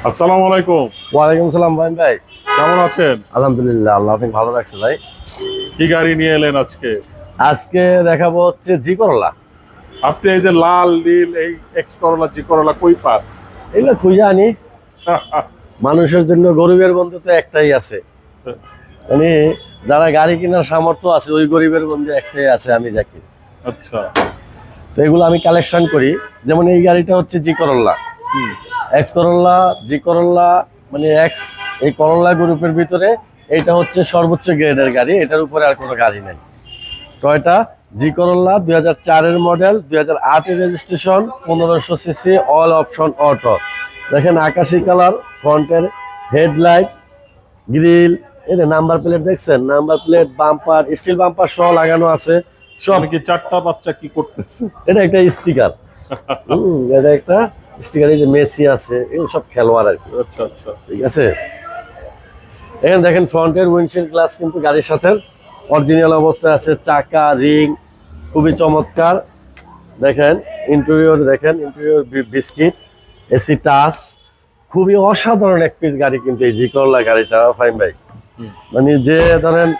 আসসালামু আলাইকুম। ওয়ালাইকুম সালাম ভাই। কেমন আছেন? আলহামদুলিল্লাহ, আল্লাহ আপনি ভালো রাখছে ভাই। কি গাড়ি নিয়ে এলেন আজকে? আজকে দেখাবো হচ্ছে জি করলা। আপনি এই যে লাল নীল এই এক্স করলা জি করলা কই পান? এগুলো খুঁজে আনি। মানুষের জন্য গরিবের বন্ধু তো একটাই আছে, মানে যারা গাড়ি কেনার সামর্থ্য আছে ওই গরিবের বন্ধু একটাই আছে, আমি দেখি। আচ্ছা। তো এগুলো আমি কালেকশন করি। যেমন এই গাড়িটা হচ্ছে জি করলা, এক্স করলা, জি করলা, মানে এক্স, এই করলা গ্রুপের ভিতরে এইটা হচ্ছে সর্বোচ্চ গ্রেডের গাড়ি, এটার উপরে আর কোনো গাড়ি নেই। টয়টা জি করলা 2004-এর মডেল, 2008-এর registration, 1500 CC, all option auto. দেখেন আকাশি কালার, ফ্রন্টের হেডলাইট, গ্রিল, এই যে নাম্বার প্লেট দেখছেন, number plate, bumper, steel bumper সহ লাগানো আছে সব। কি চারটা বাচ্চা কি করতেছে? এটা একটা স্টিকার, এটা একটা স্টিকার। এই যে মেসি আছে, এগুলো সব খেলোয়াড় আর কি। আচ্ছা আচ্ছা। ঠিক আছে, এখানে দেখেন ফ্রন্টের উইন্ডশিল্ড গ্লাস কিন্তু গাড়ির সাথে অরিজিনাল অবস্থায় আছে। চাকা, রিং খুবই চমৎকার। দেখেন ইন্টেরিয়র, দেখেন ইন্টেরিয়র বিস্কিট, এসি টাচ, খুবই অসাধারণ এক পিস গাড়ি কিন্তু এই জি করলা গাড়িটা ফাইন ভাই। মানে যে ধরেন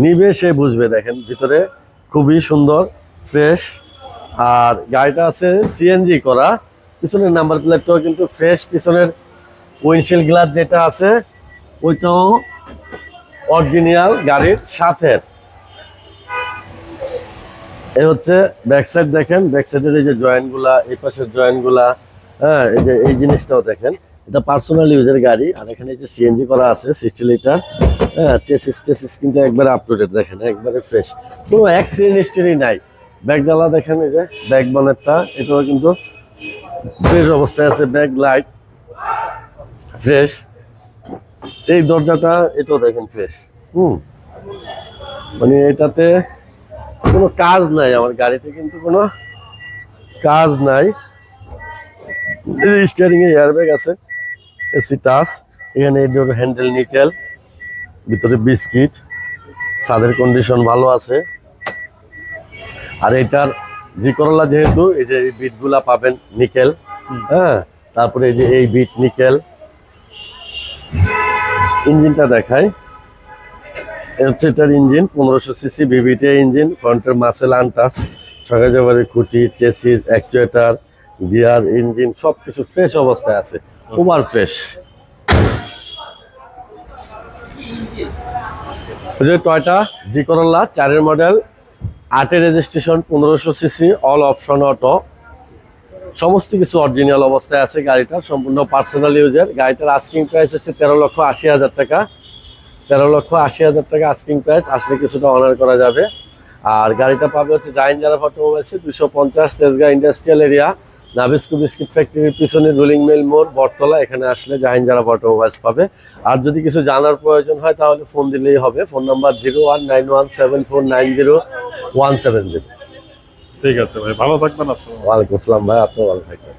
নিবে সে বুঝবে। দেখেন ভিতরে খুবই সুন্দর, ফ্রেশ। আর গাড়িটা আছে সিএনজি করা, পিছনের নাম্বার প্লেটটাও কিন্তু ফ্রেশ। পিছনের উইন্ডশিল্ড গ্লাস যেটা আছে ওইটাও অরিজিনাল গাড়ির সাথে। এই হচ্ছে ব্যাক সাইড, দেখেন ব্যাক সাইডের এই যে জয়েন্ট গুলা, এই পাশের জয়েন্ট গুলা, হ্যাঁ, এই যে এই জিনিসটাও দেখেন। এটা পার্সোনাল ইউজের গাড়ি। আর এখানে এই যে সিএনজি করা আছে 60 লিটার, হ্যাঁ, চেসিস কিন্তু একবারে আপ টু ডেট, দেখেন একবারে ফ্রেশ, কোনো অ্যাক্সিডেন্ট হিস্টরি নাই। ব্যাকডালা দেখেন, এই যে ব্যাক বনেটটা এটাও কিন্তু ফ্রেশ অবস্থায় আছে। ব্যাক লাইট ফ্রেশ, এই দরজাটা এটাও দেখেন ফ্রেশ। মানে এটাতে কোনো কাজ নাই, আমার গাড়িতে কিন্তু কোনো কাজ নাই। স্টিয়ারিং এ এয়ারব্যাগ আছে, এসি টাচ, এখানে এই হ্যান্ডেল নিকেল, ভিতরে বিস্কিট, ছাদের কন্ডিশন ভালো আছে। আর এটার জি করলা যেহেতু এই যে এই বিটগুলা পাবেন নিকেল, হ্যাঁ, তারপরে এই যে এই বিট নিকেল। ইঞ্জিনটা দেখায়, হচ্ছে এটার ইঞ্জিন 1500 সিসি ভিভিটি ইঞ্জিন। ফ্রন্টের মাসেল আনটাচ, সকালে খুঁটি, চেসিস, অ্যাকচুয়েটার, গিয়ার, ইঞ্জিন সবকিছু ফ্রেশ অবস্থায় আছে, over fresh. Toyota G Corolla 4-এর মডেল, 8-এর registration, 1500 CC, all option auto, সমস্ত কিছু অরিজিনাল অবস্থায় আছে। গাড়িটা সম্পূর্ণ পার্সোনাল ইউজের। গাড়িটার আস্কিং প্রাইস হচ্ছে 13,80,000 টাকা। 13,80,000 টাকা আস্কিং প্রাইস, আসলে কিছুটা অনার করা যাবে। আর গাড়িটা পাবে হচ্ছে Jahin জারাফ অটোমোবাইলসে, 250 Tejgaon industrial area, Nabisco biscuit ফ্যাক্টরির পিছনে রুলিং মিল মোড়, বটতলা। এখানে আসলে জাহিন জারাফ অটোমোবাইলস পাবে। আর যদি কিছু জানার প্রয়োজন হয় তাহলে ফোন দিলেই হবে। Phone number 01917490 170। ঠিক আছে ভাই, ভালো থাকবেন। আসসালাম। ওয়ালাইকুম আসসালাম ভাই, আপনিও ভালো থাকবেন।